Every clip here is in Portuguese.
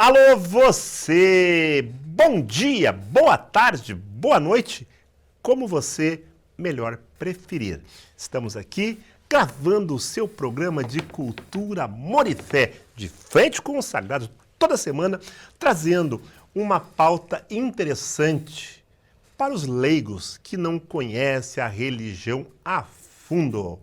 Alô você! Bom dia, boa tarde, boa noite, como você melhor preferir. Estamos aqui gravando o seu programa de cultura, amor e fé, de frente com os sagrados, toda semana, trazendo uma pauta interessante para os leigos que não conhecem a religião a fundo.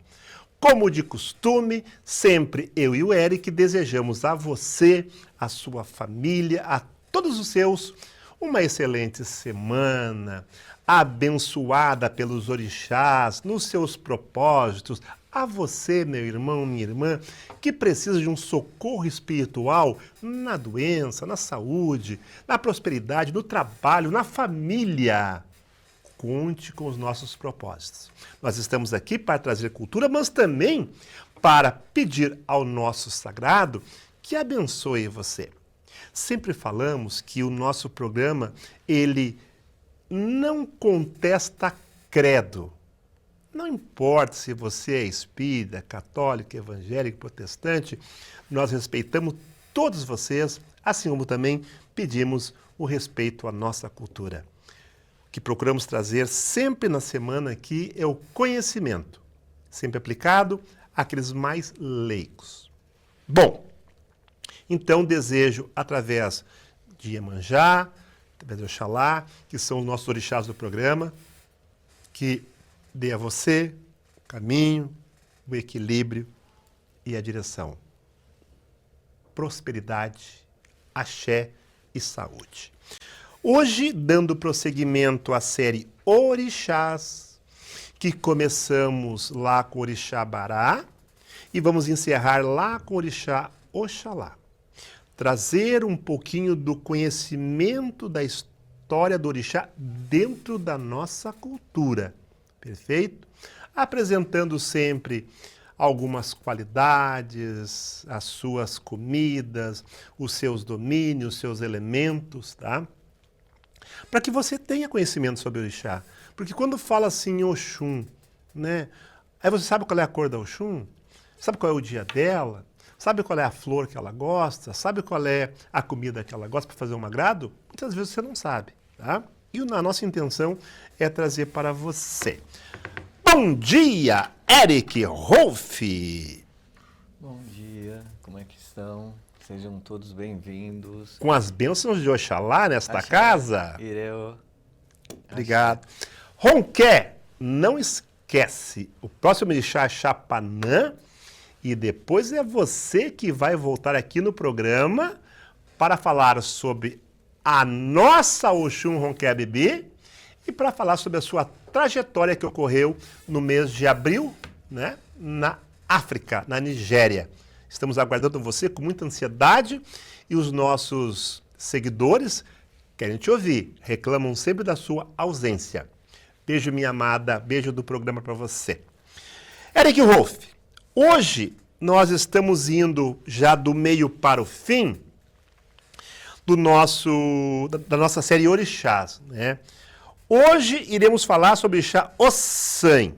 Como de costume, sempre eu e o Eric desejamos a você, a sua família, a todos os seus, uma excelente semana, abençoada pelos orixás, nos seus propósitos. A você, meu irmão, minha irmã, que precisa de um socorro espiritual na doença, na saúde, na prosperidade, no trabalho, na família. Conte com os nossos propósitos. Nós estamos aqui para trazer cultura, mas também para pedir ao nosso sagrado que abençoe você. Sempre falamos que o nosso programa, ele não contesta credo. Não importa se você é espírita, católico, evangélico, protestante, nós respeitamos todos vocês, assim como também pedimos o respeito à nossa cultura. O que procuramos trazer sempre na semana aqui é o conhecimento, sempre aplicado àqueles mais leigos. Bom, então desejo, através de Iemanjá, através de Oxalá, que são os nossos orixás do programa, que dê a você o caminho, o equilíbrio e a direção. Prosperidade, axé e saúde. Hoje, dando prosseguimento à série Orixás, que começamos lá com o Orixá Bará e vamos encerrar lá com o Orixá Oxalá. Trazer um pouquinho do conhecimento da história do Orixá dentro da nossa cultura, perfeito? Apresentando sempre algumas qualidades, as suas comidas, os seus domínios, os seus elementos, tá? Para que você tenha conhecimento sobre o orixá. Porque quando fala assim Oxum, né? Aí você sabe qual é a cor da Oxum? Sabe qual é o dia dela? Sabe qual é a flor que ela gosta? Sabe qual é a comida que ela gosta para fazer um agrado? Muitas vezes você não sabe, tá? E a nossa intenção é trazer para você. Bom dia, Eric Rolfe! Bom dia, como é que estão? Sejam todos bem-vindos. Com as bênçãos de Oxalá nesta casa. Ireu. Obrigado. Ronqué, não esquece, o próximo orixá é Chapanã e depois é você que vai voltar aqui no programa para falar sobre a nossa Oxum Ronqué Bibi e para falar sobre a sua trajetória que ocorreu no mês de abril, né, na África, na Nigéria. Estamos aguardando você com muita ansiedade e os nossos seguidores querem te ouvir, reclamam sempre da sua ausência. Beijo, minha amada, beijo do programa para você. Eric Rolfe, hoje nós estamos indo já do meio para o fim da nossa série Orixás, né? Hoje iremos falar sobre o orixá Ossan.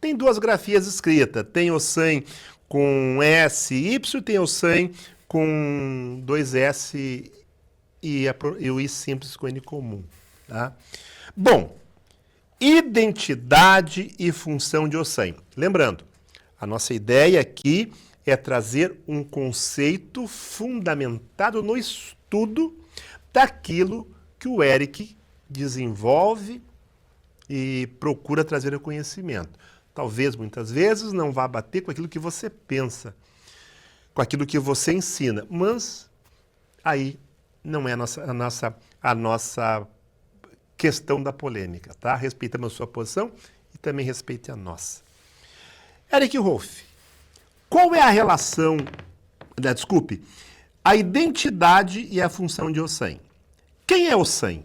Tem duas grafias escritas, tem Ossan com S e Y, tem Ossan com dois S e o I simples com N comum. Tá? Bom, identidade e função de Ossan. Lembrando, a nossa ideia aqui é trazer um conceito fundamentado no estudo daquilo que o Eric desenvolve e procura trazer o conhecimento. Talvez, muitas vezes, não vá bater com aquilo que você pensa, com aquilo que você ensina, mas aí não é a nossa questão da polêmica, tá? Respeitamos a sua posição e também respeite a nossa. Eric Rolfe, qual é a relação, a identidade e a função de Ossan? Quem é Ossan?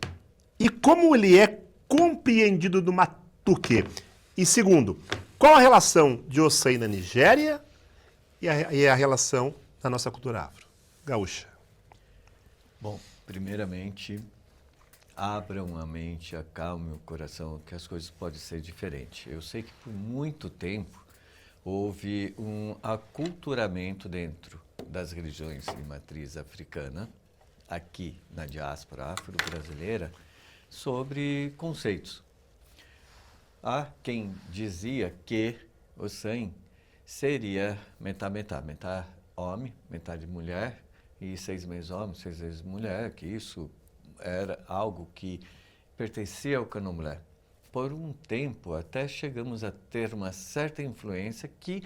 E como ele é compreendido no Matuque? E segundo, qual a relação de Ossan na Nigéria e a relação na nossa cultura afro, gaúcha? Bom, primeiramente, abram a mente, acalmem o coração, que as coisas podem ser diferentes. Eu sei que por muito tempo houve um aculturamento dentro das religiões de matriz africana, aqui na diáspora afro-brasileira sobre conceitos. Há quem dizia que o Ossan seria metade homem, metade mulher, e 6 meses homem, 6 vezes mulher, que isso era algo que pertencia ao candomblé. Por um tempo, até chegamos a ter uma certa influência que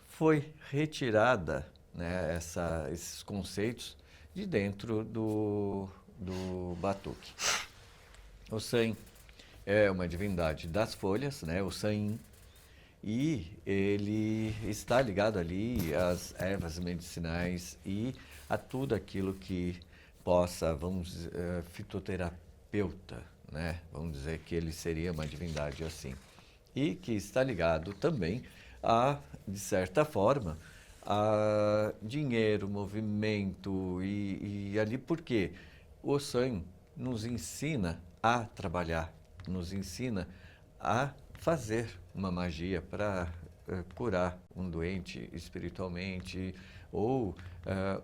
foi retirada, né, esses conceitos de dentro do batuque. O Ossan é uma divindade das folhas, né, o Sain, e ele está ligado ali às ervas medicinais e a tudo aquilo que possa, vamos dizer, fitoterapeuta, né? Vamos dizer que ele seria uma divindade assim. E que está ligado também a, de certa forma, a dinheiro, movimento e ali porque o Ossan nos ensina a trabalhar, nos ensina a fazer uma magia para curar um doente espiritualmente ou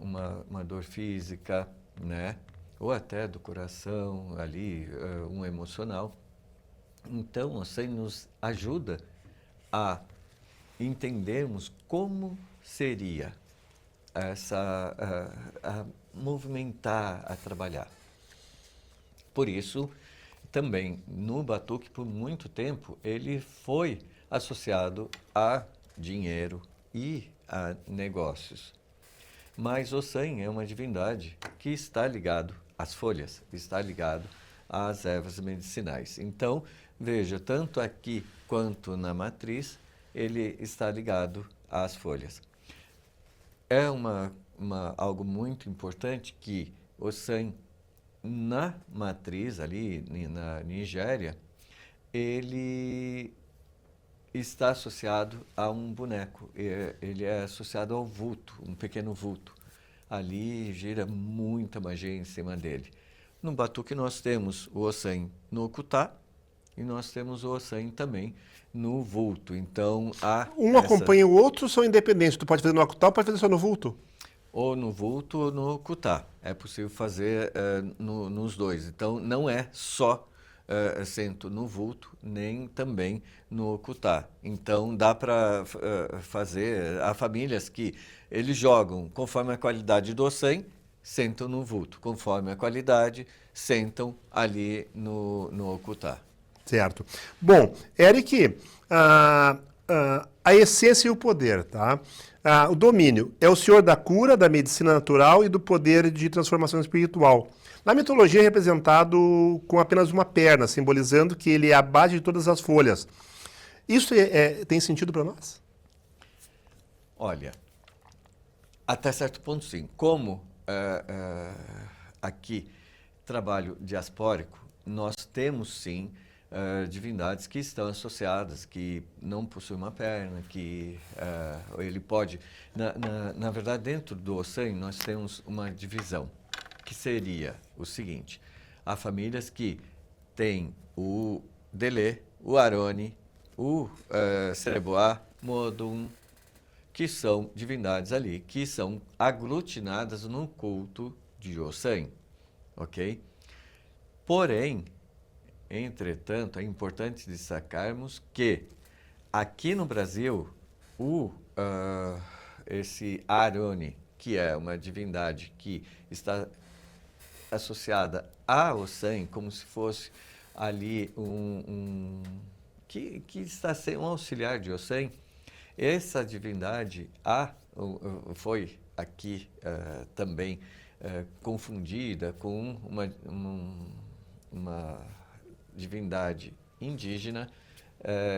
uma dor física, né? Ou até do coração, ali, um emocional. Então, o Ossan nos ajuda a entendermos como seria a movimentar, a trabalhar. Por isso, também no batuque, por muito tempo, ele foi associado a dinheiro e a negócios. Mas o Ossan é uma divindade que está ligado às folhas, está ligado às ervas medicinais. Então, veja, tanto aqui quanto na matriz, ele está ligado às folhas. É algo muito importante que o Ossan, na matriz ali na Nigéria, ele está associado a um boneco, ele é associado ao vulto, um pequeno vulto. Ali gira muita magia em cima dele. No batuque nós temos o Ossan no Okutá e nós temos o Ossan também no vulto. Então, um acompanha o outro, são independentes. Tu pode fazer no Okutá ou pode fazer só no vulto? Ou no vulto ou no Okutá. É possível fazer nos dois. Então, não é só assento no vulto, nem também no Okutá. Então, dá para fazer. Há famílias que eles jogam conforme a qualidade do Ossan, sentam no vulto. Conforme a qualidade, sentam ali no Okutá. Certo. Bom, Eric, a essência e o poder, tá? O domínio é o senhor da cura, da medicina natural e do poder de transformação espiritual. Na mitologia é representado com apenas uma perna, simbolizando que ele é a base de todas as folhas. Isso tem sentido para nós? Olha, até certo ponto sim. Como aqui trabalho diaspórico, nós temos sim divindades que estão associadas, que não possuem uma perna, que ele pode... Na verdade, dentro do Ossan, nós temos uma divisão, que seria o seguinte: há famílias que têm o Delé, o Aroni, o Sereboá, Modum, que são divindades ali, que são aglutinadas no culto de Ossan, ok? Porém, entretanto, é importante destacarmos que aqui no Brasil, esse Aroni, que é uma divindade que está associada a Ossan, como se fosse ali que está sendo um auxiliar de Ossan, essa divindade foi aqui também confundida com uma divindade indígena,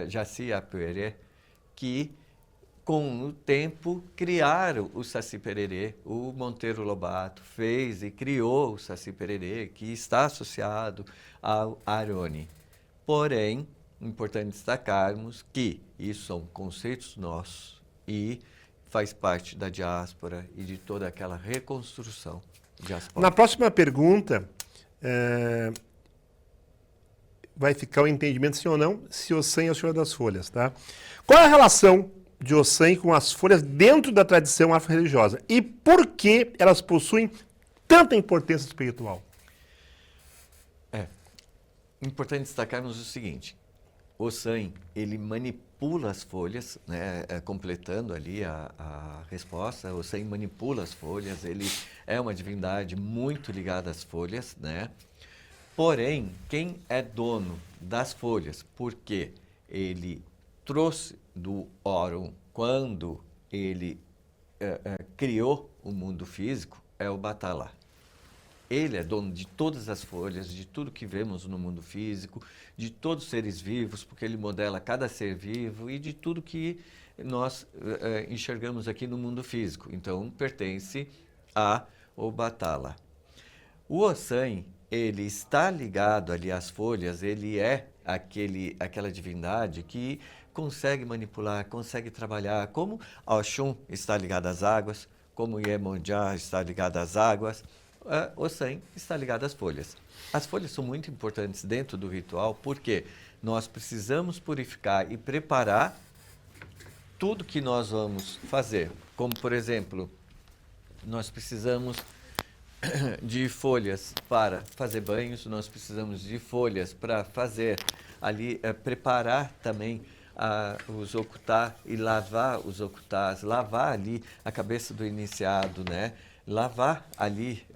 Jaci Apuerê, que com o tempo criaram o Saci Pererê. O Monteiro Lobato fez e criou o Saci Pererê, que está associado ao Aroni. Porém, é importante destacarmos que isso são conceitos nossos e faz parte da diáspora e de toda aquela reconstrução diaspórica. Na próxima pergunta, vai ficar o entendimento, sim ou não, se Ossan é o senhor das folhas, tá? Qual é a relação de Ossan com as folhas dentro da tradição afro-religiosa? E por que elas possuem tanta importância espiritual? É importante destacarmos o seguinte: o San, ele manipula as folhas, né, completando ali a resposta. O San manipula as folhas, ele é uma divindade muito ligada às folhas, né? Porém, quem é dono das folhas, porque ele trouxe do Órum quando ele criou o mundo físico, é o Batalá. Ele é dono de todas as folhas, de tudo que vemos no mundo físico, de todos os seres vivos, porque ele modela cada ser vivo e de tudo que nós enxergamos aqui no mundo físico. Então, pertence a Obatala. O Ossan, ele está ligado ali às folhas, ele é aquela divindade que consegue manipular, consegue trabalhar, como Oxum está ligado às águas, como Iemonjá está ligado às águas, o San está ligado às folhas. As folhas são muito importantes dentro do ritual porque nós precisamos purificar e preparar tudo que nós vamos fazer. Como, por exemplo, nós precisamos de folhas para fazer banhos, nós precisamos de folhas para fazer ali, preparar também os okutá e lavar os okutás, lavar ali a cabeça do iniciado, né? Lavar ali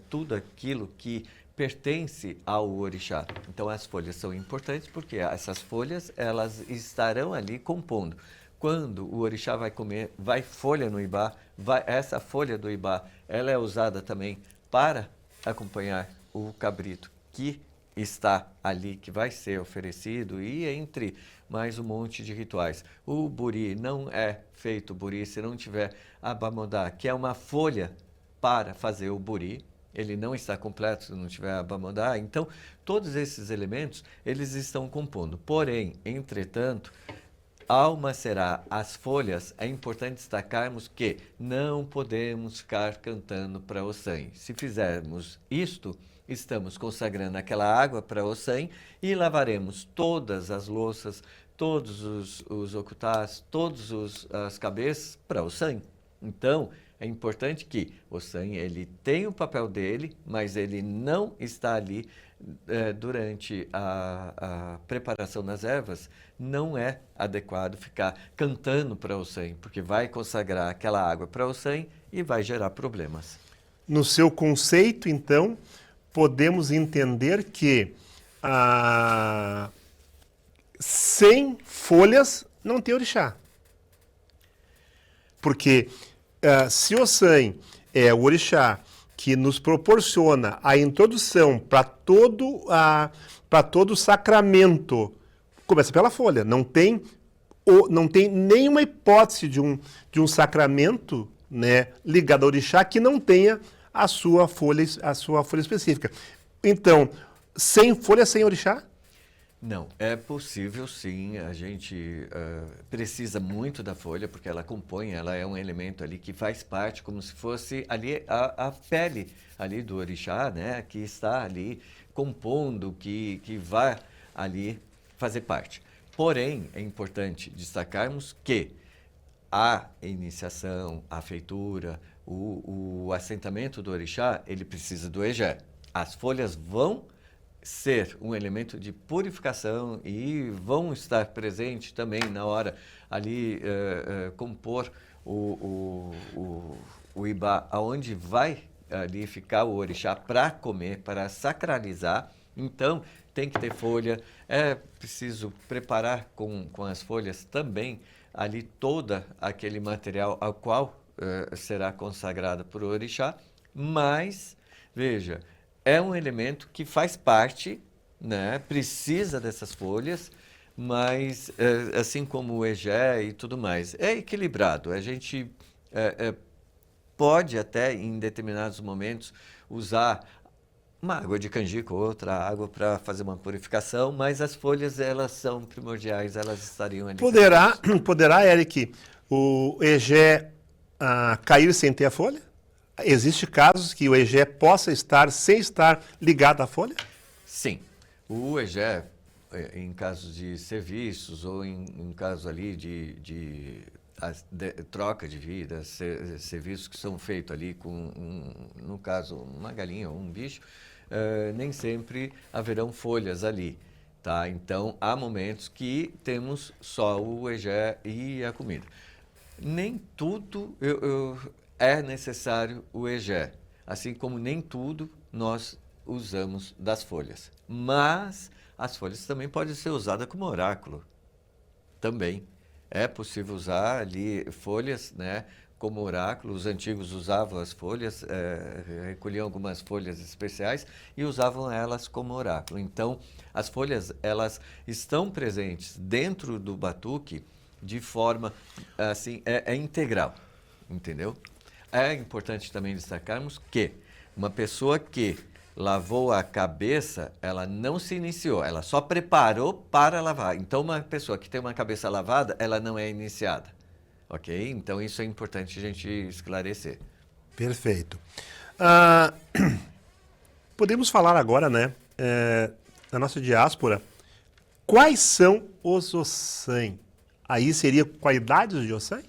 tudo aquilo que pertence ao orixá. Então as folhas são importantes porque essas folhas elas estarão ali compondo. Quando o orixá vai comer, vai folha no ibá, essa folha do ibá, ela é usada também para acompanhar o cabrito que está ali, que vai ser oferecido, e entre mais um monte de rituais. O buri não é feito buri se não tiver a bamodá, que é uma folha para fazer o buri. Ele não está completo se não tiver a bamodá. Então, todos esses elementos, eles estão compondo. Porém, entretanto, ao macerar as folhas, é importante destacarmos que não podemos ficar cantando para o sangue. Se fizermos isto, estamos consagrando aquela água para o sangue e lavaremos todas as louças, todos os okutás, todas as cabeças para o sangue. Então, é importante que o sangue ele tem o papel dele, mas ele não está ali durante a preparação das ervas. Não é adequado ficar cantando para o sangue, porque vai consagrar aquela água para o sangue e vai gerar problemas. No seu conceito, então, podemos entender que sem folhas não tem orixá. Porque se o San é o orixá que nos proporciona a introdução para todo o sacramento, começa pela folha. Não tem nenhuma hipótese de um sacramento, né, ligado ao orixá que não tenha a sua folha específica. Então, sem folha, sem orixá? Não, é possível sim, a gente precisa muito da folha, porque ela compõe, ela é um elemento ali que faz parte, como se fosse ali a pele ali do orixá, né, que está ali compondo, que vai ali fazer parte. Porém, é importante destacarmos que a iniciação, a feitura, o assentamento do orixá, ele precisa do egé. As folhas vão ser um elemento de purificação e vão estar presentes também na hora ali compor o ibá, aonde vai ali ficar o orixá para comer, para sacralizar. Então, tem que ter folha, é preciso preparar com as folhas também ali todo aquele material ao qual será consagrado por orixá, mas, veja, é um elemento que faz parte, né, precisa dessas folhas, mas assim como o egé e tudo mais, é equilibrado. A gente pode até, em determinados momentos, usar uma água de canjica ou outra água para fazer uma purificação, mas as folhas, elas são primordiais, elas estariam ali. Poderá, Eric, o egé cair sem ter a folha? Existem casos que o egé possa estar sem estar ligado à folha? Sim. O egé, em casos de serviços ou em casos ali de troca de vida, serviços que são feitos ali com, no caso, uma galinha ou um bicho, nem sempre haverão folhas ali. Tá? Então, há momentos que temos só o egé e a comida. Nem tudo é necessário o egé, assim como nem tudo nós usamos das folhas. Mas as folhas também podem ser usadas como oráculo. Também é possível usar ali folhas, né, como oráculo. Os antigos usavam as folhas, recolhiam algumas folhas especiais e usavam elas como oráculo. Então, as folhas, elas estão presentes dentro do batuque de forma, assim, é integral, entendeu? É importante também destacarmos que uma pessoa que lavou a cabeça, ela não se iniciou, ela só preparou para lavar. Então, uma pessoa que tem uma cabeça lavada, ela não é iniciada, ok? Então, isso é importante a gente esclarecer. Perfeito. Podemos falar agora, né, na nossa diáspora, quais são os Ossan? Aí seria qualidades de Ossan?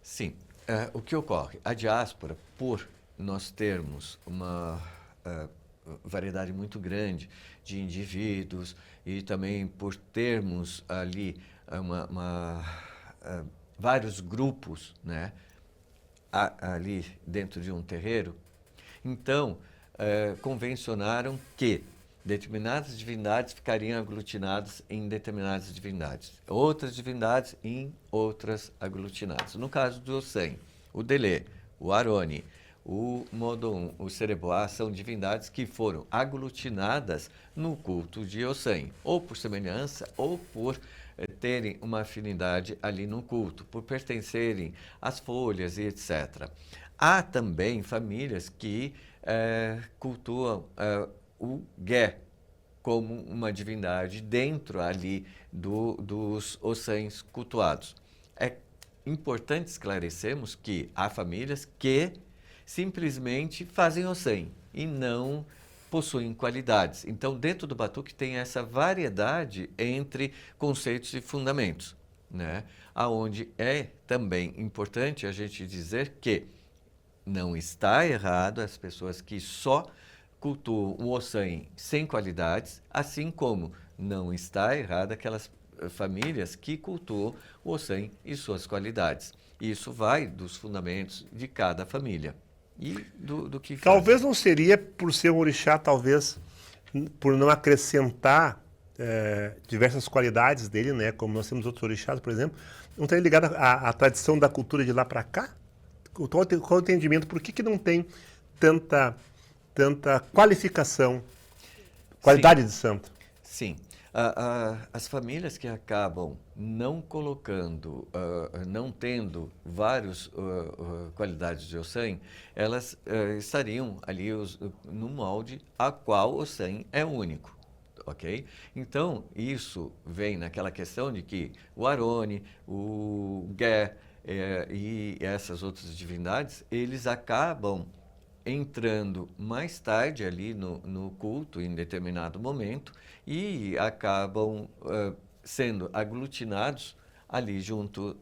Sim. O que ocorre? A diáspora, por nós termos uma variedade muito grande de indivíduos e também por termos ali vários grupos, né, ali dentro de um terreiro, então convencionaram que determinadas divindades ficariam aglutinadas em determinadas divindades, outras divindades em outras aglutinadas. No caso do Ossan, o Delê, o Aroni, o Modon, o Sereboá são divindades que foram aglutinadas no culto de Ossan, ou por semelhança, ou por terem uma afinidade ali no culto, por pertencerem às folhas e etc. Há também famílias que cultuam o Gé como uma divindade dentro ali dos Ossãs cultuados. É importante esclarecermos que há famílias que simplesmente fazem Ossan e não possuem qualidades. Então, dentro do batuque tem essa variedade entre conceitos e fundamentos, né? Aonde é também importante a gente dizer que não está errado as pessoas que só cultuam o Ossan sem qualidades, assim como não está errado aquelas famílias que cultuam o Ossan e suas qualidades. Isso vai dos fundamentos de cada família e do que faz. Talvez não seria por ser um orixá, talvez por não acrescentar diversas qualidades dele, né? Como nós temos outros orixás, por exemplo, não estaria ligado à tradição da cultura de lá para cá? Qual o entendimento? Por que não tem tanta qualificação, qualidade de santo? Sim. As famílias que acabam não colocando, não tendo várias qualidades de Ossan, elas estariam ali no molde a qual o Ossan é único. Ok? Então, isso vem naquela questão de que o Aroni, o Gé e essas outras divindades, eles acabam entrando mais tarde ali no culto, em determinado momento, e acabam sendo aglutinados ali junto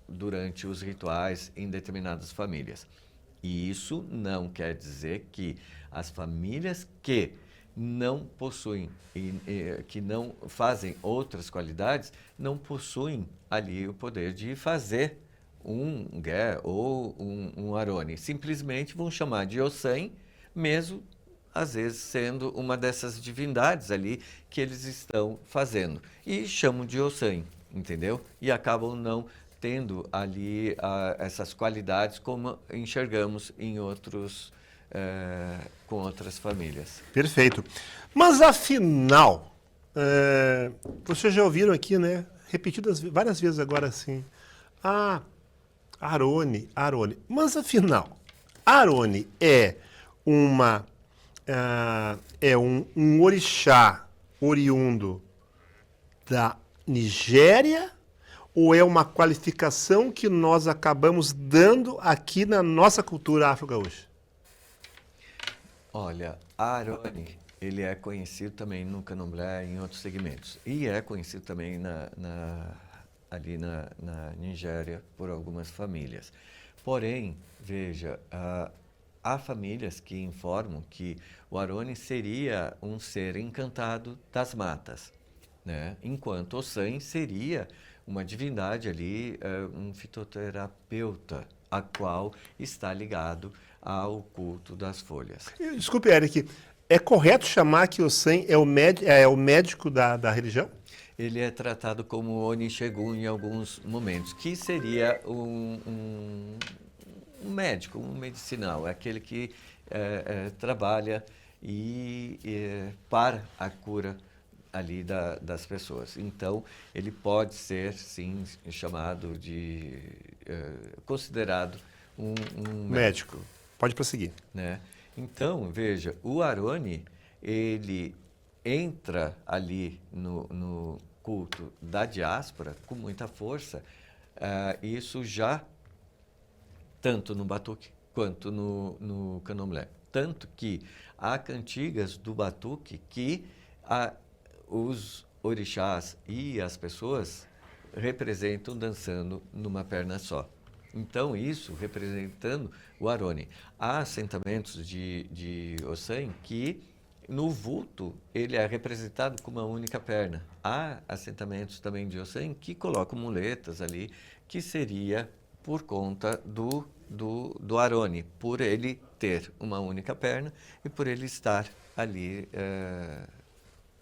durante os rituais em determinadas famílias. E isso não quer dizer que as famílias que não possuem, que não fazem outras qualidades, não possuem ali o poder de fazer um Gé ou um Aroni. Simplesmente vão chamar de Ossan, mesmo às vezes sendo uma dessas divindades ali que eles estão fazendo. E chamam de Ossan, entendeu? E acabam não tendo ali essas qualidades como enxergamos em outros, com outras famílias. Perfeito. Mas afinal, vocês já ouviram aqui, né? Repetidas várias vezes agora assim. Aroni. Mas afinal, Aroni é um orixá oriundo da Nigéria ou é uma qualificação que nós acabamos dando aqui na nossa cultura afro-gaúcha? Olha, Aroni, ele é conhecido também no candomblé e em outros segmentos. E é conhecido também ali na Nigéria por algumas famílias. Porém, veja, há famílias que informam que o Aroni seria um ser encantado das matas, né? Enquanto o San seria uma divindade ali, um fitoterapeuta, a qual está ligado ao culto das folhas. Desculpe, Eric, é correto chamar que o San é o médico da religião? Ele é tratado como Onishegun em alguns momentos, que seria um médico, um medicinal, é aquele que trabalha para a cura ali das pessoas. Então, ele pode ser, sim, chamado considerado um Médico. Pode prosseguir. né? Então, veja, o Aroni, ele entra ali no culto da diáspora com muita força, isso já tanto no batuque quanto no candomblé. Tanto que há cantigas do batuque que os orixás e as pessoas representam dançando numa perna só. Então, isso representando o Aroni. Há assentamentos de Ossan que, no vulto, ele é representado com uma única perna. Há assentamentos também de Ossan que colocam muletas ali, que seria por conta do Aroni, por ele ter uma única perna e por ele estar ali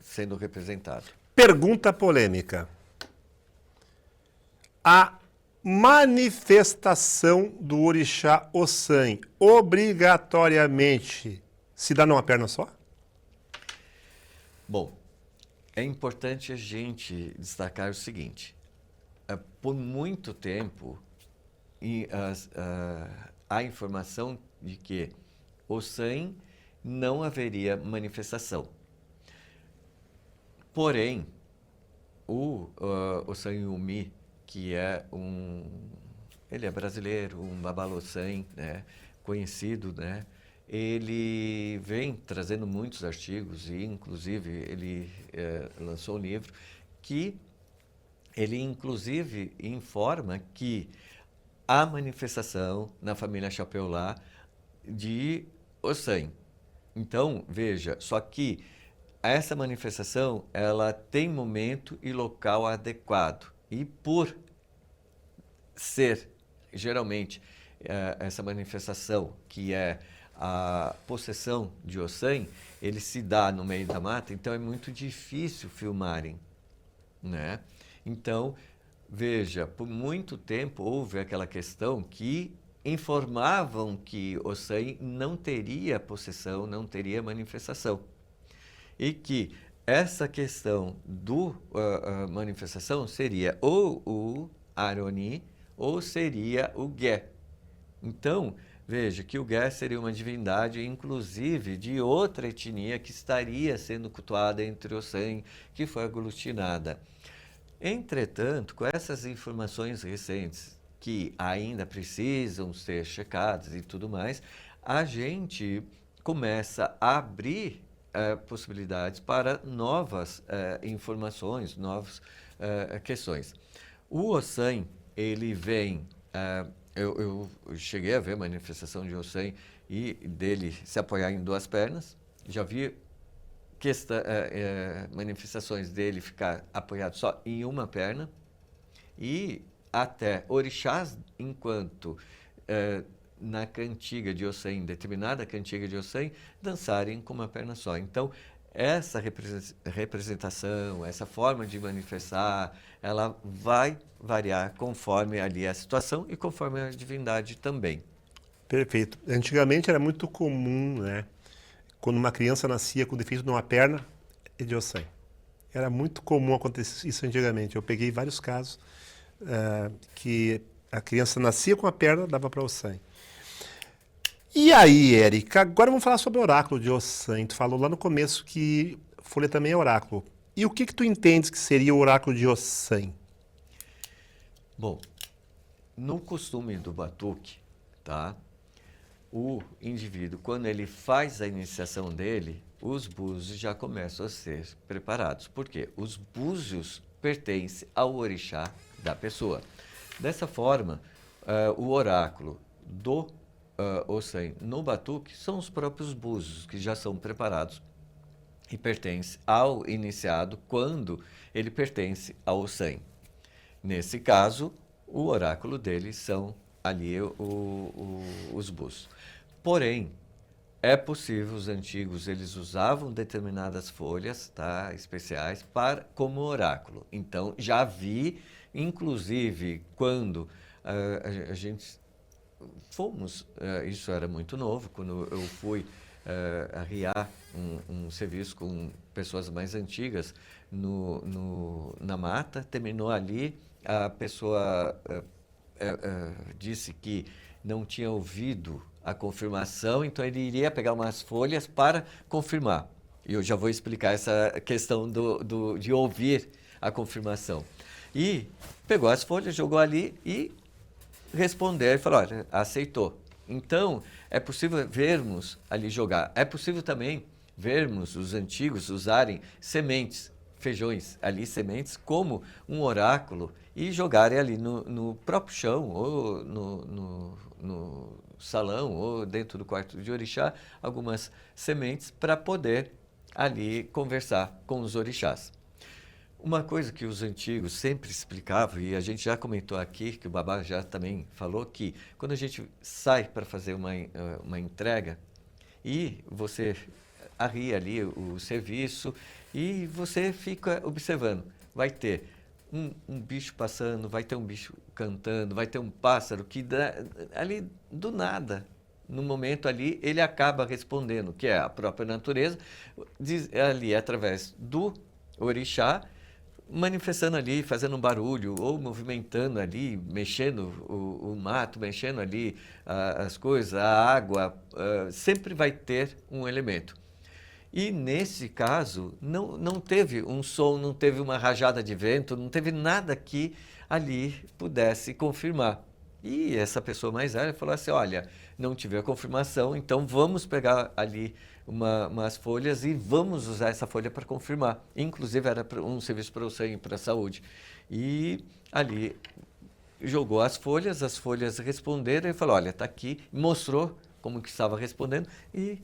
sendo representado. Pergunta polêmica. A manifestação do orixá Ossan obrigatoriamente se dá numa perna só? Bom, é importante a gente destacar o seguinte. Por muito tempo, há informação de que Ossan não haveria manifestação. Porém, o Ossan Yumi, que ele é brasileiro, um Babalossan, né, conhecido, né, ele vem trazendo muitos artigos e, inclusive, ele lançou um livro que ele, inclusive, informa que há manifestação na família Chapeulá de Ossan. Então, veja, só que essa manifestação, ela tem momento e local adequado. E por ser, geralmente, essa manifestação, que é a possessão de Ossan, ele se dá no meio da mata, então é muito difícil filmarem, né? Então, veja, por muito tempo houve aquela questão que informavam que Ossan não teria possessão, não teria manifestação. E que essa questão a manifestação seria ou o Aroni ou seria o Gé. Então, veja que o Gé seria uma divindade, inclusive, de outra etnia que estaria sendo cultuada entre Ossan, que foi aglutinada. Entretanto, com essas informações recentes, que ainda precisam ser checadas e tudo mais, a gente começa a abrir possibilidades para novas informações, novas questões. O Ossan, ele vem... eu cheguei a ver a manifestação de Ossan e dele se apoiar em duas pernas. Já vi manifestações dele ficar apoiado só em uma perna. E até orixás, enquanto... na cantiga de Ossan, determinada cantiga de Ossan, dançarem com uma perna só. Então, essa representação, essa forma de manifestar, ela vai variar conforme ali a situação e conforme a divindade também. Perfeito. Antigamente era muito comum, né? Quando uma criança nascia com defeito numa perna, é de Ossan. Era muito comum acontecer isso antigamente. Eu peguei vários casos que a criança nascia com a perna, dava para Ossan. E aí, Érica, agora vamos falar sobre o oráculo de Ossan. Tu falou lá no começo que folha também é oráculo. E o que tu entendes que seria o oráculo de Ossan? Bom, no costume do batuque, tá? o indivíduo, quando ele faz a iniciação dele, os búzios já começam a ser preparados. Por quê? Os búzios pertencem ao orixá da pessoa. Dessa forma, o oráculo do Ossan no batuque são os próprios búzios que já são preparados e pertencem ao iniciado quando ele pertence ao Ossan. Nesse caso, o oráculo dele são ali os búzios. Porém, é possível, os antigos eles usavam determinadas folhas, tá, especiais como oráculo. Então, já vi, inclusive, quando a gente fomos, isso era muito novo, quando eu fui arriar um serviço com pessoas mais antigas na mata, terminou ali, a pessoa disse que não tinha ouvido a confirmação, então ele iria pegar umas folhas para confirmar. E eu já vou explicar essa questão de ouvir a confirmação. E pegou as folhas, jogou ali e respondeu e falou, olha, aceitou. Então, é possível vermos ali jogar. É possível também vermos os antigos usarem sementes, feijões, ali sementes, como um oráculo e jogarem ali no próprio chão ou no salão ou dentro do quarto de orixá algumas sementes para poder ali conversar com os orixás. Uma coisa que os antigos sempre explicavam, e a gente já comentou aqui, que o Babá já também falou, que quando a gente sai para fazer uma entrega e você arria ali o serviço e você fica observando, vai ter um bicho passando, vai ter um bicho cantando, vai ter um pássaro que ali do nada, no momento ali, ele acaba respondendo, que é a própria natureza, ali através do orixá, manifestando ali, fazendo um barulho, ou movimentando ali, mexendo o mato, mexendo ali as coisas, a água, sempre vai ter um elemento. E nesse caso, não teve um som, não teve uma rajada de vento, não teve nada que ali pudesse confirmar. E essa pessoa mais velha falou assim, olha, não tive a confirmação, então vamos pegar ali umas folhas e vamos usar essa folha para confirmar. Inclusive era um serviço para o sangue e para a saúde. E ali jogou as folhas responderam e falou, olha, está aqui, mostrou como que estava respondendo e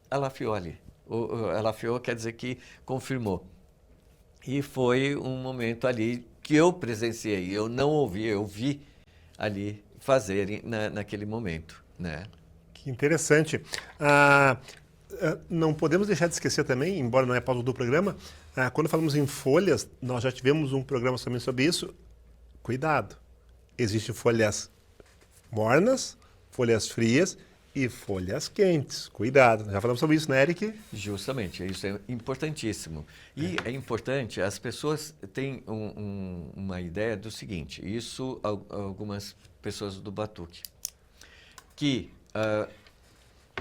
alafiou ali. Alafiou quer dizer que confirmou. E foi um momento ali que eu presenciei, eu não ouvi, eu vi ali fazerem naquele momento, né? Que interessante. Não podemos deixar de esquecer também, embora não é pauta do programa, quando falamos em folhas, nós já tivemos um programa também sobre isso. Cuidado, existem folhas mornas, folhas frias e folhas quentes. Cuidado, já falamos sobre isso, né, Eric? Justamente, isso é importantíssimo. E é importante, as pessoas têm uma ideia do seguinte, isso algumas pessoas do batuque, que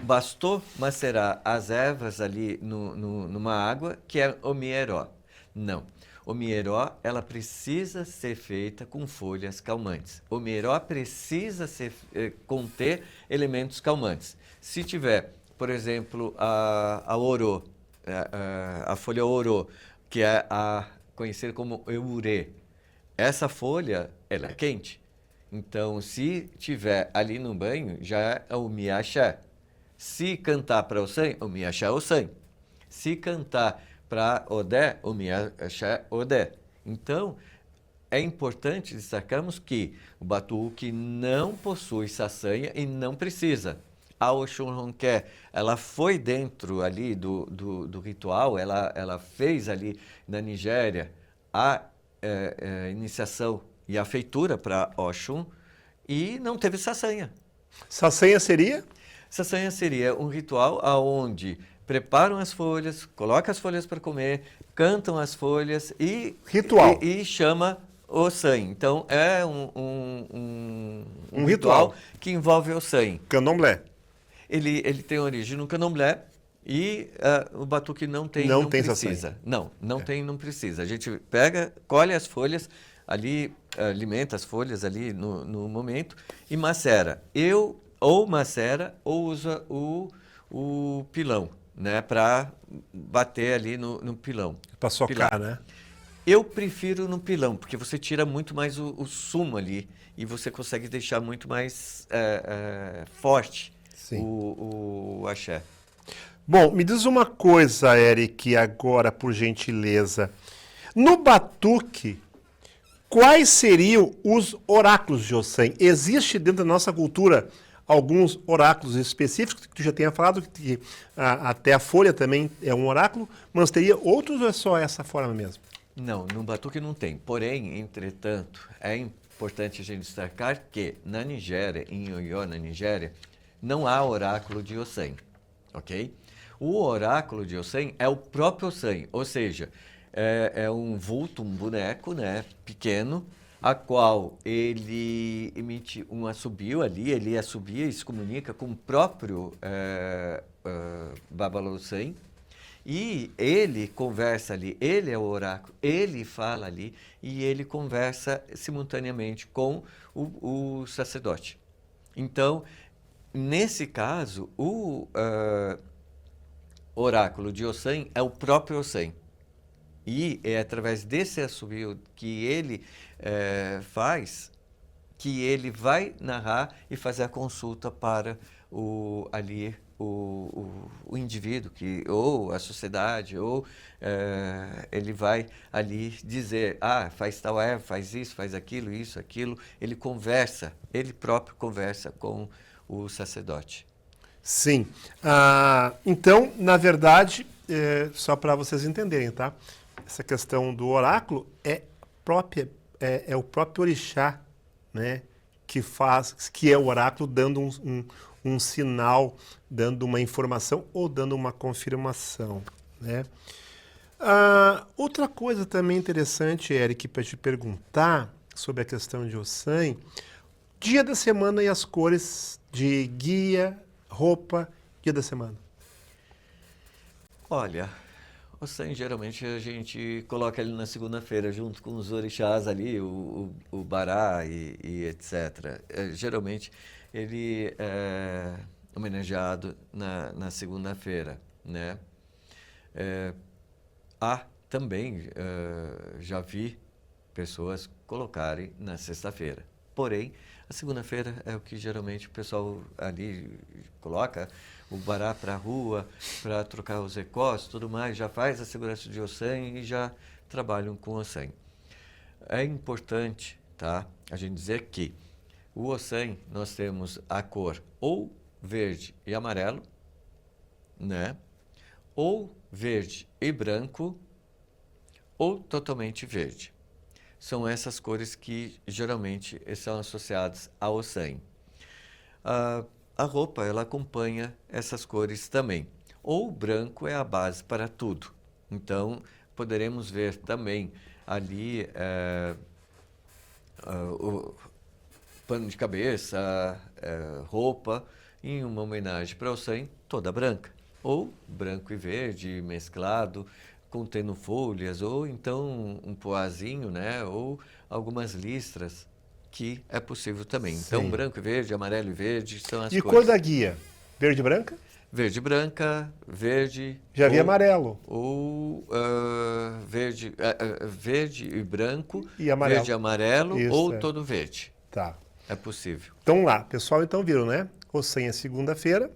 bastou macerar as ervas ali numa água, que é o mieró. Não. O mieró, ela precisa ser feita com folhas calmantes. O mieró precisa conter elementos calmantes. Se tiver, por exemplo, a orô, a folha orô, que é conhecida como eurê, essa folha, ela é quente. Então, se tiver ali no banho, já é o miaxé. Se cantar para o Ossan, o miaxé é o Ossan. Se cantar para Odé, o miaxé Odé. Então, é importante destacarmos que o batuque não possui saçanha e não precisa. A Oxum Ronqué, ela foi dentro ali do ritual, ela fez ali na Nigéria a iniciação e a feitura para Oxum e não teve saçanha. Saçanha seria? Saçanha seria um ritual onde preparam as folhas, colocam as folhas para comer, cantam as folhas e... Ritual. E chama Ossan. Então, é um ritual que envolve Ossan. Candomblé. Ele tem origem no candomblé e o batuque não precisa. Saçanha. Não precisa. A gente pega, colhe as folhas ali, alimenta as folhas ali no momento e macera. Eu ou macera ou usa o pilão, né? Para bater ali no pilão. Para socar, né? Eu prefiro no pilão, porque você tira muito mais o sumo ali e você consegue deixar muito mais forte Sim. o axé. Bom, me diz uma coisa, Eric, agora, por gentileza. No batuque, quais seriam os oráculos de Ossan? Existe dentro da nossa cultura alguns oráculos específicos, que tu já tenha falado, que até a folha também é um oráculo, mas teria outros ou é só essa forma mesmo? Não, no batuque não tem. Porém, entretanto, é importante a gente destacar que na Nigéria, em Oyo, na Nigéria, não há oráculo de Ossan, ok? O oráculo de Ossan é o próprio Ossan, ou seja, é um vulto, um boneco, né, pequeno, a qual ele emite um assobio ali, ele assobia e se comunica com o próprio Babalossan, e ele conversa ali, ele é o oráculo, ele fala ali e ele conversa simultaneamente com o sacerdote. Então, nesse caso, o oráculo de Ossan é o próprio Ossan. E é através desse assobio que ele faz, que ele vai narrar e fazer a consulta para o indivíduo, ou a sociedade, ou ele vai ali dizer, faz tal erva, faz isso, faz aquilo, isso, aquilo. Ele conversa, ele próprio conversa com o sacerdote. Sim. Então, na verdade, só para vocês entenderem, tá? Essa questão do oráculo é o próprio orixá, né? Que é o oráculo dando um sinal, dando uma informação ou dando uma confirmação, né? Outra coisa também interessante, Eric, para te perguntar sobre a questão de Ossan, dia da semana e as cores de guia, roupa, dia da semana. Olha, Ossan geralmente a gente coloca ele na segunda-feira junto com os orixás ali, o Bará e etc. Geralmente ele é homenageado na segunda-feira, né? Também já vi pessoas colocarem na sexta-feira. Porém, a segunda-feira é o que geralmente o pessoal ali coloca, o bará para a rua, para trocar os recós, tudo mais, já faz a segurança de Ossan e já trabalham com Ossan. É importante, tá, a gente dizer que o Ossan nós temos a cor ou verde e amarelo, né? Ou verde e branco, ou totalmente verde. São essas cores que geralmente são associadas ao Ossan. A roupa, ela acompanha essas cores também. Ou o branco é a base para tudo. Então, poderemos ver também ali o pano de cabeça, roupa, em uma homenagem para o Ossan, toda branca. Ou branco e verde mesclado, contendo folhas, ou então um poazinho, né? Ou algumas listras, que é possível também. Sim. Então, branco e verde, amarelo e verde são as E cores. cor da guia? Verde e branca? Verde e branca, verde... Já vi amarelo. Ou verde e branco, E amarelo. verde e amarelo, Isso, ou todo verde. Tá. É possível. Então lá, pessoal, então viram, né? Ossan é segunda-feira,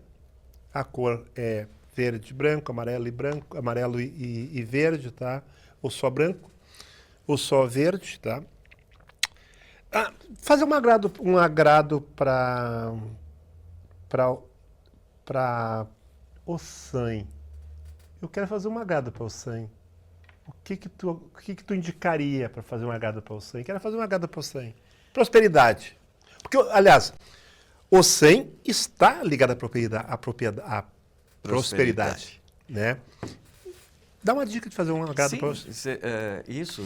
a cor é verde e branco, amarelo e verde, tá? Ou só branco, ou só verde, tá? Fazer um agrado para Ossan. Eu quero fazer um agrado para Ossan. O que tu indicaria para fazer um agrado para Ossan? Quero fazer um agrado para Ossan. Prosperidade. Porque, aliás, Ossan está ligado à prosperidade, né? Dá uma dica de fazer um agrado para Ossan. Isso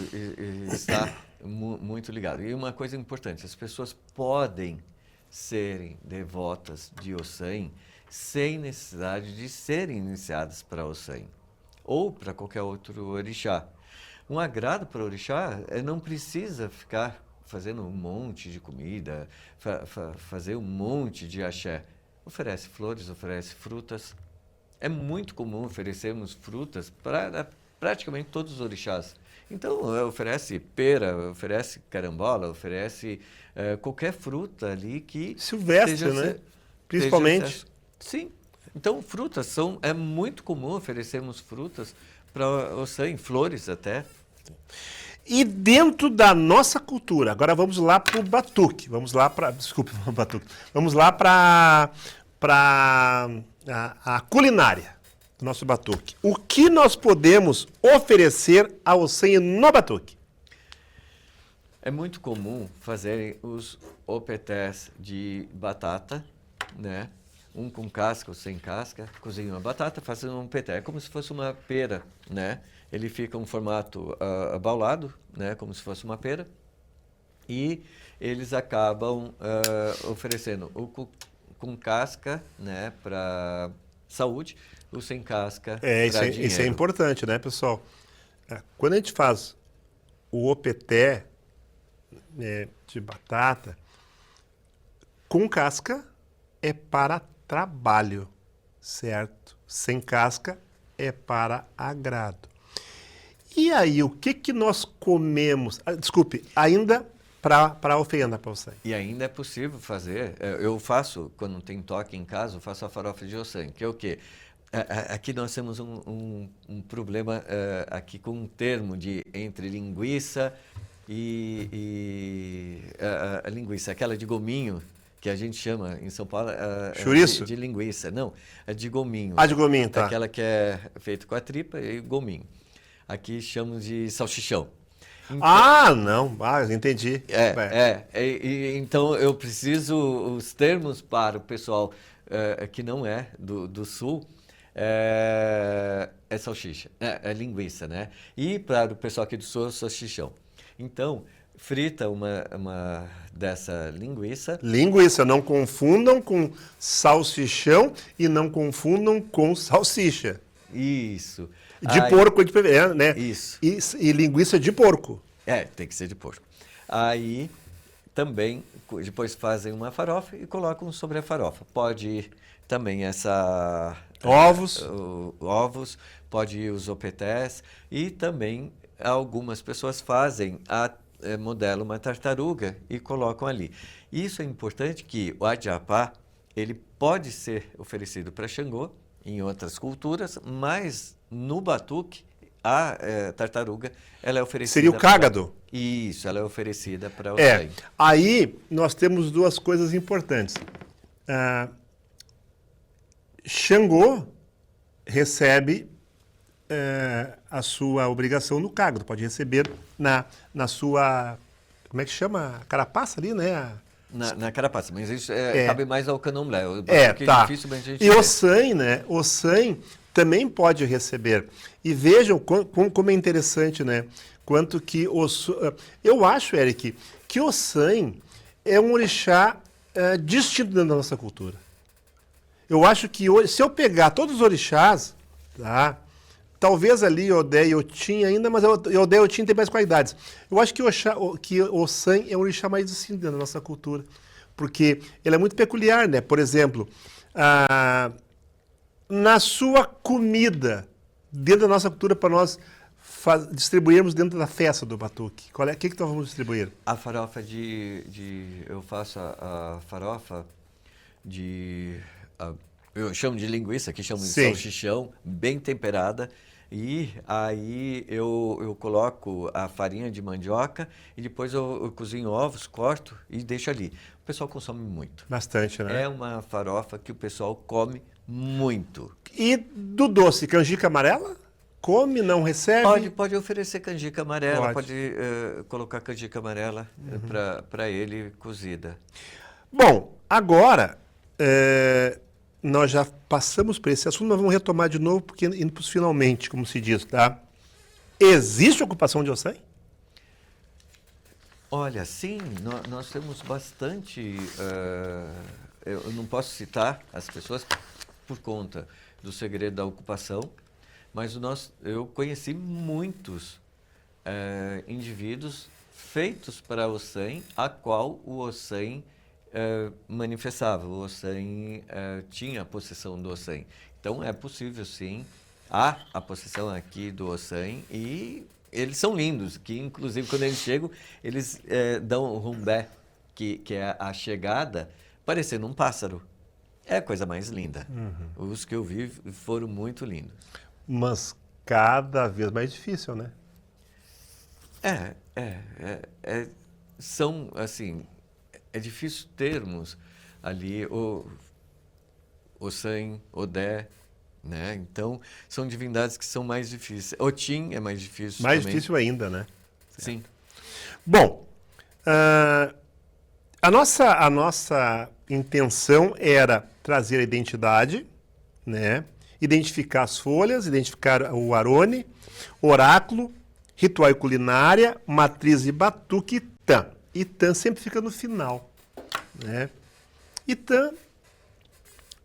está muito ligado. E uma coisa importante, as pessoas podem serem devotas de Ossan sem necessidade de serem iniciadas para Ossan ou para qualquer outro orixá. Um agrado para o orixá não precisa ficar fazendo um monte de comida, fazer um monte de axé. Oferece flores, oferece frutas. É muito comum oferecermos frutas para praticamente todos os orixás. Então, oferece pera, oferece carambola, oferece qualquer fruta ali que... Silvestre, né? Principalmente. Sim. Então, frutas é muito comum oferecermos frutas para o Ossan, flores até. E dentro da nossa cultura, agora vamos lá para o batuque. Vamos lá para... Desculpe, batuque. Vamos lá para a culinária do nosso batuque. O que nós podemos oferecer ao Ossan no batuque? É muito comum fazerem os opetés de batata, né? Um com casca ou sem casca, cozinham a batata, fazem um peté. É como se fosse uma pera, né? Ele fica um formato abaulado, né? Como se fosse uma pera. E eles acabam oferecendo o com casca, né? Para saúde, o sem casca para dinheiro. Isso é importante, né, pessoal? Quando a gente faz o opeté de batata, com casca é para trabalho, certo? Sem casca é para agrado. E aí, o que nós comemos? Desculpe, ainda para oferenda para você. E ainda é possível fazer, eu faço, quando tem toque em casa, eu faço a farofa de Ossan, que é o quê? Aqui nós temos um problema aqui com um termo entre linguiça e a linguiça, aquela de gominho, que a gente chama em São Paulo chouriço? De linguiça. Não, é de gominho. Ah, de gominho, tá. Aquela que é feita com a tripa e gominho. Aqui chamamos de salchichão. Então, não. Entendi. Então, eu preciso os termos para o pessoal que não é do Sul, é salsicha, é linguiça, né? E para o pessoal aqui do Sul, é salchichão. Então, frita uma dessa linguiça. Linguiça, não confundam com salsichão e não confundam com salsicha. Isso. De porco, né? Isso. E linguiça de porco. Tem que ser de porco. Aí, também, depois fazem uma farofa e colocam sobre a farofa. Pode ir também ovos, pode ir os opetés e também algumas pessoas fazem modelam uma tartaruga e colocam ali. Isso é importante que o adjapá, ele pode ser oferecido para Xangô em outras culturas, mas no batuque a tartaruga ela é oferecida. Seria o cágado? Isso, ela é oferecida para o Ossan. Aí nós temos duas coisas importantes. Xangô recebe a sua obrigação no cágado, pode receber na sua, como é que chama? Carapaça ali, né? Na carapaça, mas isso cabe mais ao candomblé. Tá. Dificilmente a gente e o Ossan, né? O Ossan também pode receber. E vejam como é interessante, né? Quanto que eu acho, Eric, que o Ossan é um orixá distinto dentro da nossa cultura. Eu acho que hoje, se eu pegar todos os orixás, tá? Talvez ali Odé e Otim ainda, mas Odé e Otim tem mais qualidades. Eu acho que o Ossan é um orixá mais distinto dentro da nossa cultura, porque ele é muito peculiar, né? Por exemplo, na sua comida, dentro da nossa cultura, para nós distribuirmos dentro da festa do batuque. O que nós vamos distribuir? A farofa eu faço a farofa eu chamo de linguiça, que chamo de salchichão, bem temperada. E aí eu coloco a farinha de mandioca e depois eu cozinho ovos, corto e deixo ali. O pessoal consome muito. Bastante, né? É uma farofa que o pessoal come muito. E do doce, canjica amarela? Come, não recebe? Pode oferecer canjica amarela, pode colocar canjica amarela para ele cozida. Bom, agora nós já passamos por esse assunto, mas vamos retomar de novo, porque indo para os finalmente, como se diz, tá? Existe ocupação de Ossan? Olha, sim, nós temos bastante... eu não posso citar as pessoas por conta do segredo da ocupação, mas eu conheci muitos indivíduos feitos para Ossan, a qual o Ossan manifestava, o Ossan tinha a possessão do Ossan. Então é possível sim, há a possessão aqui do Ossan e eles são lindos, que inclusive quando eles chegam, eles dão um rumbé, que é a chegada, parecendo um pássaro. É a coisa mais linda. Os que eu vi foram muito lindos. Mas cada vez mais difícil, né? São, assim, é difícil termos ali o Ossan, Odé, né? Então, são divindades que são mais difíceis. Otim é mais difícil Mais também. difícil ainda, né? Sim. Bom, a nossa intenção era trazer a identidade, né? Identificar as folhas, identificar o Arone, oráculo, ritual e culinária, matriz e batuque e Itã. Itã sempre fica no final, né? Itã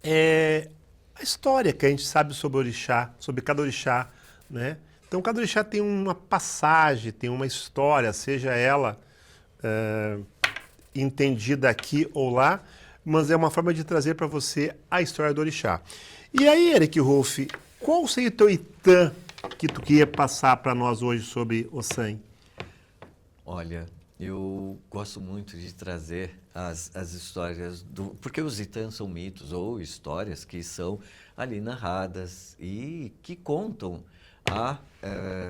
é a história que a gente sabe sobre o orixá, sobre cada orixá, né? Então, cada orixá tem uma passagem, tem uma história, seja ela entendida aqui ou lá, mas é uma forma de trazer para você a história do orixá. E aí, Eric Rolf, qual seria o teu Itã que tu queria passar para nós hoje sobre Ossan? Olha, eu gosto muito de trazer as histórias porque os Itãs são mitos ou histórias que são ali narradas e que contam a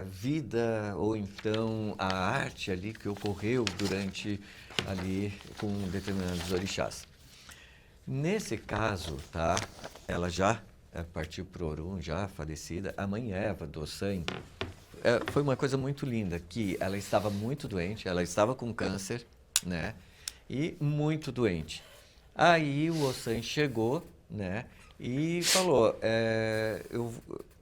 vida ou então a arte ali que ocorreu durante ali com determinados orixás. Nesse caso, tá? Ela já partiu para o Orum, já falecida, a mãe Eva do Ossan. Foi uma coisa muito linda, que ela estava muito doente, ela estava com câncer, né? E muito doente. Aí o Ossan chegou, né? E falou,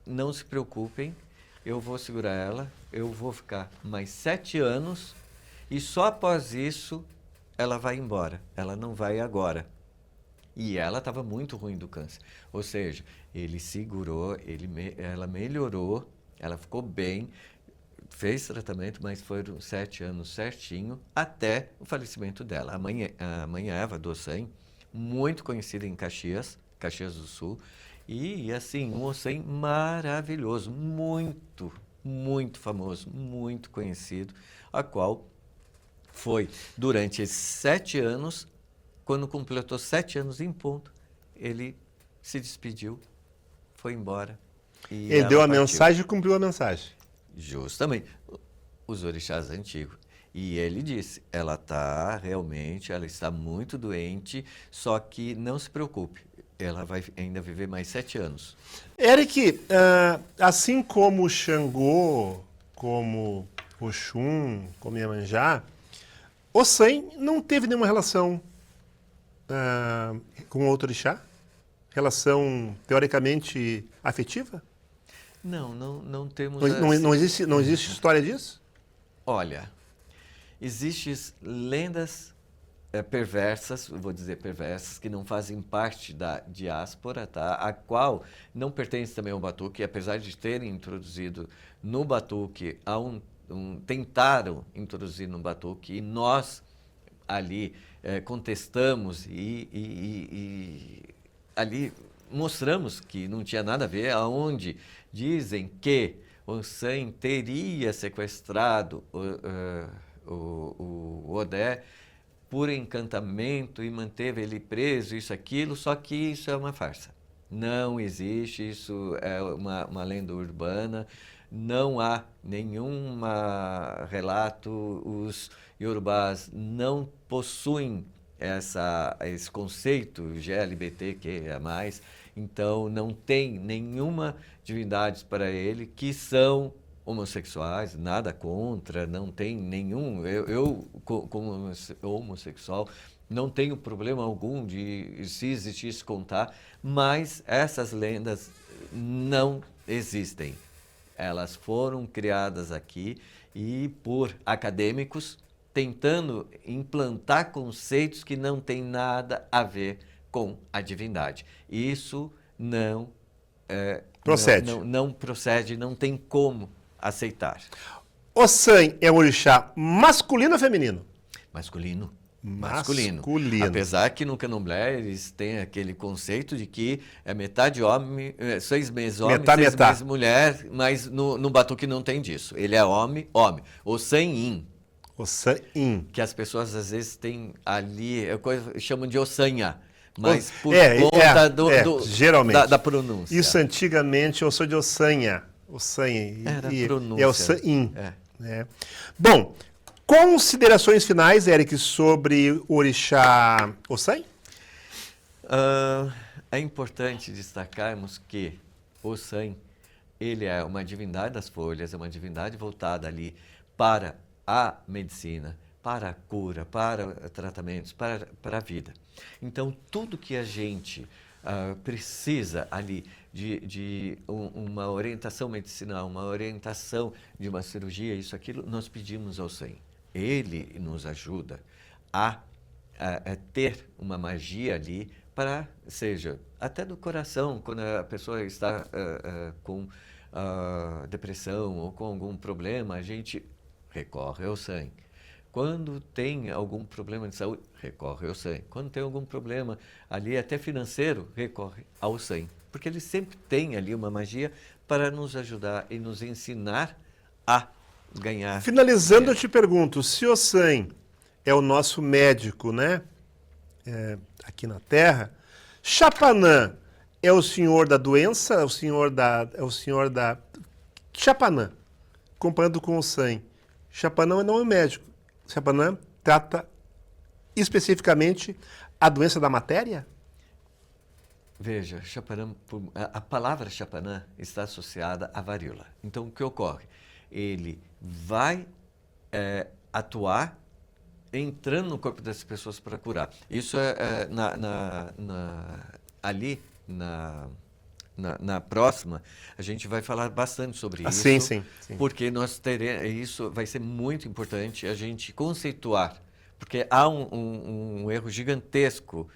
não se preocupem, eu vou segurar ela, eu vou ficar mais 7 anos e só após isso ela vai embora, ela não vai agora. E ela estava muito ruim do câncer. Ou seja, ele segurou, ela melhorou, ela ficou bem, fez tratamento, mas foram 7 anos certinho até o falecimento dela. A mãe Eva do Ossan, muito conhecida em Caxias do Sul, e assim, um Ossan maravilhoso, muito, muito famoso, muito conhecido, a qual foi durante esses 7 anos. Quando completou 7 anos em ponto, ele se despediu, foi embora. E ele deu a partiu. mensagem e cumpriu a mensagem. Justamente. Os orixás antigos. E ele disse, ela está muito doente, só que não se preocupe, ela vai ainda viver mais 7 anos. Eric, assim como o Xangô, como Oxum, como Iemanjá, Ossan não teve nenhuma relação com outro orixá? Relação, teoricamente, afetiva? Não temos... Não existe história disso? Olha, existem lendas perversas, vou dizer perversas, que não fazem parte da diáspora, tá? A qual não pertence também ao batuque, apesar de terem introduzido no batuque, tentaram introduzir no batuque, e nós ali contestamos e ali mostramos que não tinha nada a ver, aonde dizem que Ossan teria sequestrado o Odé por encantamento e manteve ele preso, isso, aquilo, só que isso é uma farsa. Não existe, isso é uma lenda urbana, não há nenhum relato, os iorubás não possuem esse conceito GLBTQIA+, então não tem nenhuma divindade para ele que são homossexuais, nada contra, não tem nenhum... Eu como homossexual, não tenho problema algum de se existisse contar, mas essas lendas não existem. Elas foram criadas aqui e por acadêmicos tentando implantar conceitos que não têm nada a ver com a divindade. Isso procede. Não procede, não tem como aceitar. Ossan é um orixá masculino ou feminino? Masculino. Masculino. Apesar que no candomblé eles têm aquele conceito de que é metade homem, 6 meses homem, Metade, 6 metade. meses mulher, mas no batuque não tem disso. Ele é homem. Ossan-in, Ossan-in. que as pessoas às vezes têm ali, chamam de ossanha, mas por conta geralmente. da pronúncia. Isso antigamente eu sou de Ossanha. Ossanha. Era e pronúncia. é Ossan-in. É. Né? Bom, considerações finais, Eric, sobre o orixá Ossan? É importante destacarmos que Ossan, ele é uma divindade das folhas, é uma divindade voltada ali para a medicina, para a cura, para tratamentos, para a vida. Então, tudo que a gente precisa ali de uma orientação medicinal, uma orientação de uma cirurgia, isso, aquilo, nós pedimos ao Ossan. Ele nos ajuda a ter uma magia ali para, seja, até do coração, quando a pessoa está com depressão ou com algum problema, a gente recorre ao Ossan. Quando tem algum problema de saúde, recorre ao Ossan. Quando tem algum problema ali até financeiro, recorre ao Ossan. Porque ele sempre tem ali uma magia para nos ajudar e nos ensinar a ganhar. Finalizando, eu te pergunto, se Ossan é o nosso médico, né? Aqui na Terra, Chapanã é o senhor da doença, é o senhor da Chapanã, comparando com Ossan. Chapanã não é médico. Chapanã trata especificamente a doença da matéria? Veja, Chapanã, a palavra Chapanã está associada à varíola. Então, o que ocorre? Ele vai atuar entrando no corpo das pessoas para curar. Isso ali na próxima, a gente vai falar bastante sobre isso. Sim. Porque nós teremos, isso vai ser muito importante a gente conceituar, porque há um erro gigantesco,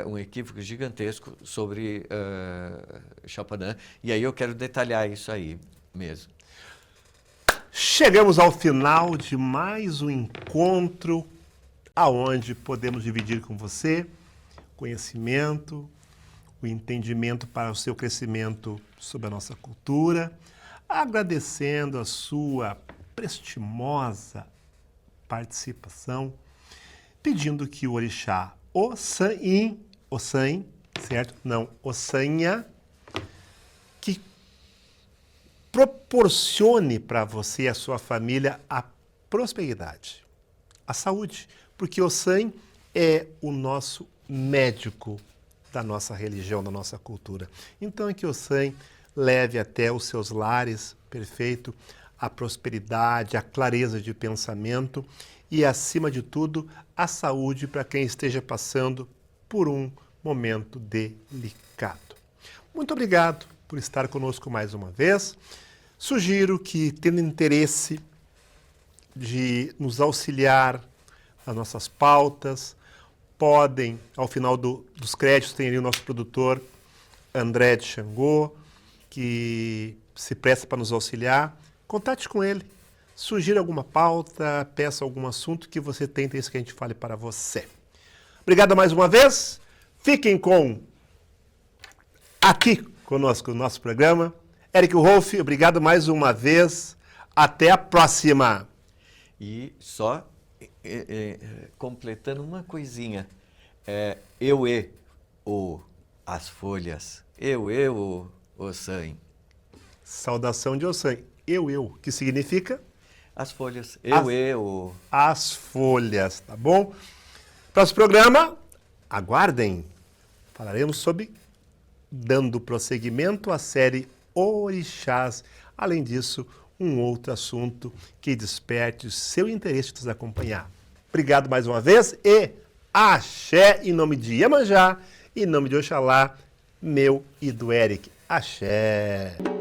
um equívoco gigantesco sobre Chapanã, e aí eu quero detalhar isso aí mesmo. Chegamos ao final de mais um encontro aonde podemos dividir com você conhecimento, o entendimento para o seu crescimento sobre a nossa cultura, agradecendo a sua prestimosa participação, pedindo que o orixá Ossan, certo? Não, Ossanha, que proporcione para você e a sua família a prosperidade, a saúde, porque Ossan é o nosso médico da nossa religião, da nossa cultura. Então, que Ossan leve até os seus lares, perfeito, a prosperidade, a clareza de pensamento e, acima de tudo, a saúde para quem esteja passando por um momento delicado. Muito obrigado por estar conosco mais uma vez. Sugiro que, tendo interesse de nos auxiliar nas nossas pautas, podem, ao final dos créditos, tem ali o nosso produtor, André de Xangô, que se presta para nos auxiliar. Contate com ele, sugira alguma pauta, peça algum assunto que você tem interesse que a gente fale para você. Obrigado mais uma vez. Fiquem aqui conosco no nosso programa. Eric Wolff, obrigado mais uma vez. Até a próxima. E só completando uma coisinha, as folhas, Ossan. Saudação de Ossan, que significa? As folhas, As folhas, tá bom? Próximo programa, aguardem, falaremos sobre dando prosseguimento à série Orixás. Além disso, um outro assunto que desperte o seu interesse de nos acompanhar. Obrigado mais uma vez e axé em nome de Iemanjá, em nome de Oxalá, meu e do Eric. Axé!